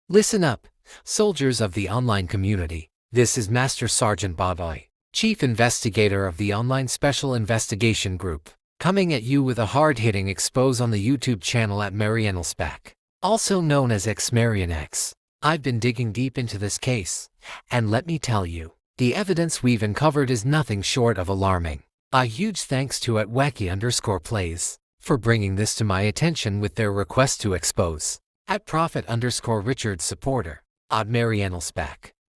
Listen up, soldiers of the online community. This is Master Sergeant Babai, Chief Investigator of the Online Special Investigation Group, coming at you with a hard-hitting expose on the YouTube channel at Unmasking, also known as XMarianX. I've been digging deep into this case, and let me tell you, the evidence we've uncovered is nothing short of alarming. A huge thanks to @wacky_plays for bringing this to my attention with their request to expose. @Prophet_Richard supporter, @Unmasking.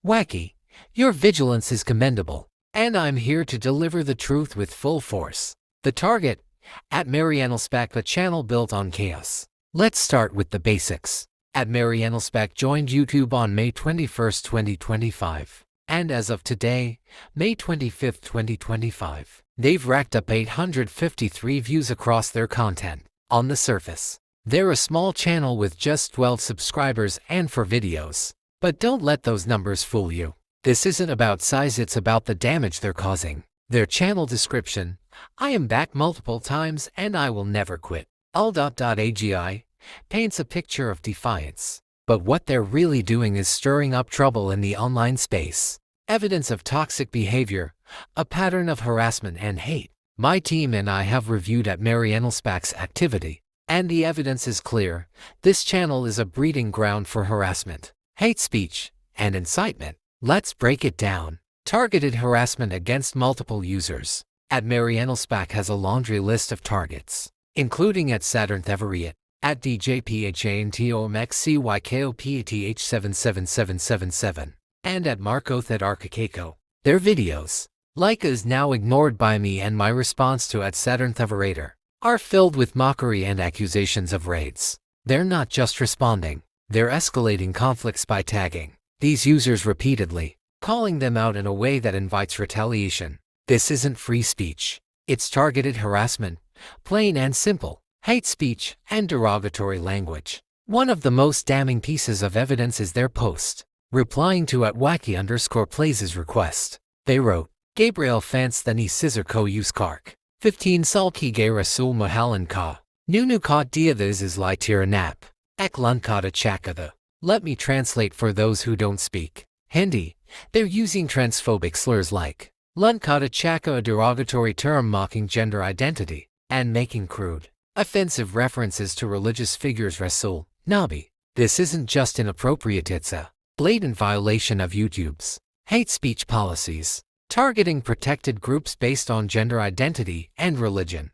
Wacky, your vigilance is commendable, and I'm here to deliver the truth with full force. The target, @Unmasking, a channel built on chaos. Let's start with the basics. @Unmasking joined YouTube on May 21, 2025, and as of today, May 25, 2025, they've racked up 853 views across their content. On the surface, they're a small channel with just 12 subscribers and 4 videos. But don't let those numbers fool you. This isn't about size, it's about the damage they're causing. Their channel description: I am back multiple times and I will never quit. All.agi paints a picture of defiance. But what they're really doing is stirring up trouble in the online space. Evidence of toxic behavior, a pattern of harassment and hate. My team and I have reviewed @Unmasking's activity, and the evidence is clear. This channel is a breeding ground for harassment, hate speech, and incitement. Let's break it down. Targeted harassment against multiple users. @Unmasking has a laundry list of targets, including @SaturnTheVariate, @DJPHANTOMXCYKOPATH77777, and @MarcoThedarkakeko. Their videos, like is now ignored by me and my response to @SaturnTheVariator, are filled with mockery and accusations of raids. They're not just responding, they're escalating conflicts by tagging these users repeatedly, calling them out in a way that invites retaliation. This isn't free speech, it's targeted harassment, plain and simple, hate speech, and derogatory language. One of the most damning pieces of evidence is their post, replying to @wacky_plays' request. They wrote, Gabriel Fance Thani Scissor Ko Use Kark. 15 Salki Gay Rasul Mahalan Ka. Nunu Ka Diathas is Lai Tiranap. Ek Lunkata Chakatha. Let me translate for those who don't speak Hindi. They're using transphobic slurs like Lunkata Chaka, a derogatory term mocking gender identity, and making crude, offensive references to religious figures Rasul, Nabi. This isn't just inappropriate, it's a blatant violation of YouTube's hate speech policies, targeting protected groups based on gender identity and religion.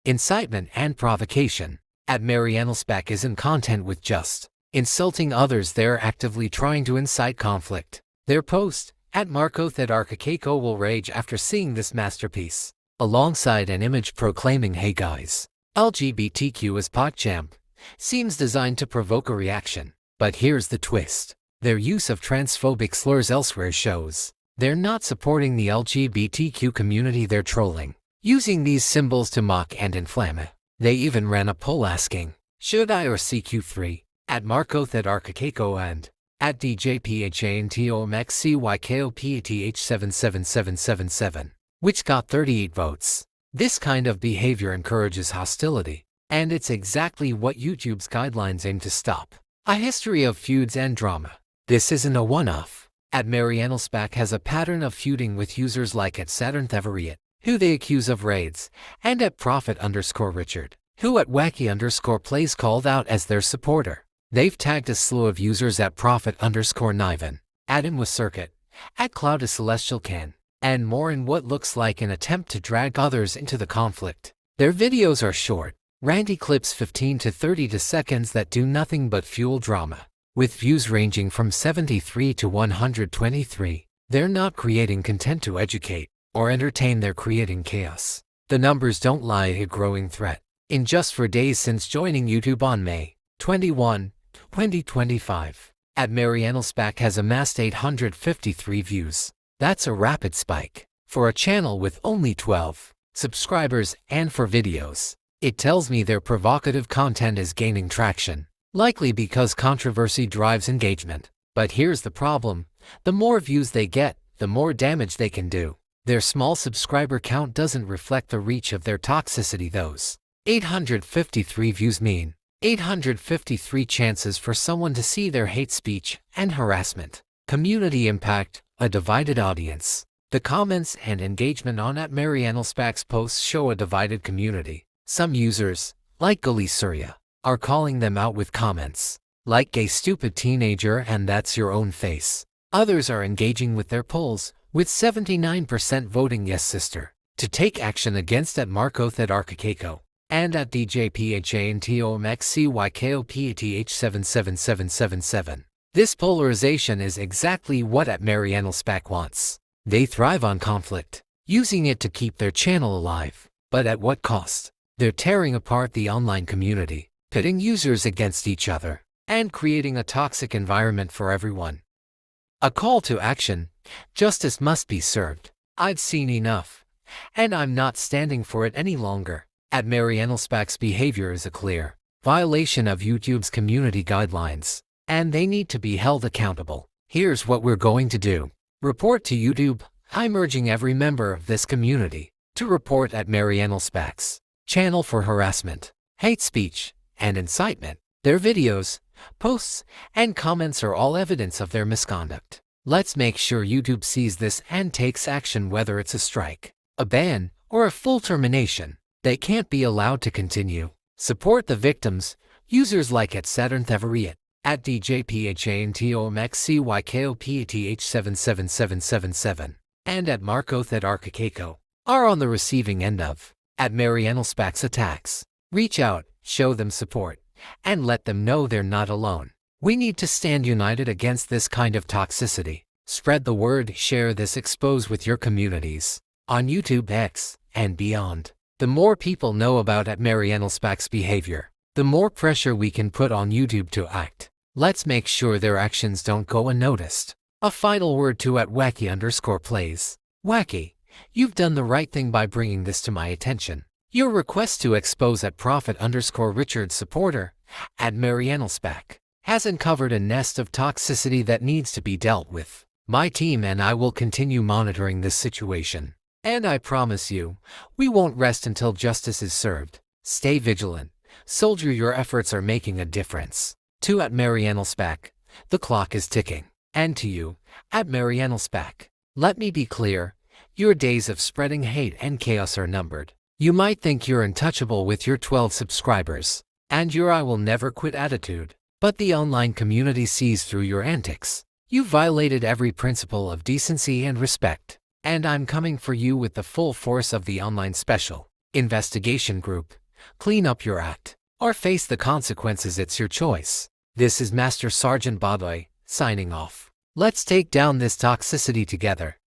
Incitement and provocation. @Unmasking isn't content with just insulting others, they're actively trying to incite conflict. Their post, @MarcoThedarkakeko, will rage after seeing this masterpiece, alongside an image proclaiming, hey guys, LGBTQ is PogChamp, seems designed to provoke a reaction. But here's the twist. Their use of transphobic slurs elsewhere shows they're not supporting the LGBTQ community, they're trolling, using these symbols to mock and inflame. They even ran a poll asking, should I or CQ3, @MarcoThedarkakeko and @DJPHANTOMXCYKOPATH77777, which got 38 votes. This kind of behavior encourages hostility, and it's exactly what YouTube's guidelines aim to stop. A history of feuds and drama. This isn't a one-off. @Unmasking has a pattern of feuding with users like @SaturnTheVariate, who they accuse of raids, and @Prophet_Richard, who @Wacky_plays called out as their supporter. They've tagged a slew of users @Prophet_Niven, @ImWaCircuit, @CloudCelestialCan, and more in what looks like an attempt to drag others into the conflict. Their videos are short, ranty clips 15 to 30 seconds that do nothing but fuel drama, with views ranging from 73 to 123. They're not creating content to educate or entertain, they're creating chaos. The numbers don't lie, a growing threat. In just 4 days since joining YouTube on May 21, 2025, @Unmasking has amassed 853 views. That's a rapid spike for a channel with only 12 subscribers and 4 videos. It tells me their provocative content is gaining traction, likely because controversy drives engagement. But here's the problem. The more views they get, the more damage they can do. Their small subscriber count doesn't reflect the reach of their toxicity. Those 853 views mean 853 chances for someone to see their hate speech and harassment. Community impact, a divided audience. The comments and engagement on @MarianelSpac's posts show a divided community. Some users, like Gully Surya, are calling them out with comments like "gay stupid teenager" and "that's your own face." Others are engaging with their polls, with 79% voting yes sister, to take action against @MarcoThedarkakeko and @DJPHANTOMAXCYKOPATH77777. This polarization is exactly what @MarianelSpac wants. They thrive on conflict, using it to keep their channel alive. But at what cost? They're tearing apart the online community, pitting users against each other, and creating a toxic environment for everyone. A call to action: justice must be served. I've seen enough, and I'm not standing for it any longer. @MarianelSpac's behavior is a clear violation of YouTube's community guidelines, and they need to be held accountable. Here's what we're going to do. Report to YouTube. I'm urging every member of this community to report @MarianelSpac's channel for harassment, hate speech, and incitement. Their videos, posts, and comments are all evidence of their misconduct. Let's make sure YouTube sees this and takes action, whether it's a strike, a ban, or a full termination. They can't be allowed to continue. Support the victims, users like @SaturnTheVariate, @DJPHANTOMAXCYKOPATH77777, and @MarcoThedarkakeko are on the receiving end of @MarianelSpac's attacks. Reach out, show them support, and let them know they're not alone. We need to stand united against this kind of toxicity. Spread the word, share this, expose with your communities on YouTube, X, and beyond. The more people know about @MarianelSpac's behavior, the more pressure we can put on YouTube to act. Let's make sure their actions don't go unnoticed. A final word to @Wacky_plays. Wacky, you've done the right thing by bringing this to my attention. Your request to expose @Prophet_Richard supporter @MarianelSpac has uncovered a nest of toxicity that needs to be dealt with. My team and I will continue monitoring this situation, and I promise you, we won't rest until justice is served. Stay vigilant. Soldier, your efforts are making a difference. To @MarianelSpac, the clock is ticking. And to you, @MarianelSpac, let me be clear, your days of spreading hate and chaos are numbered. You might think you're untouchable with your 12 subscribers, and your "I will never quit" attitude, but the online community sees through your antics. You violated every principle of decency and respect, and I'm coming for you with the full force of the online special investigation group. Clean up your act, or face the consequences. It's your choice. This is Master Sergeant Badoy, signing off. Let's take down this toxicity together.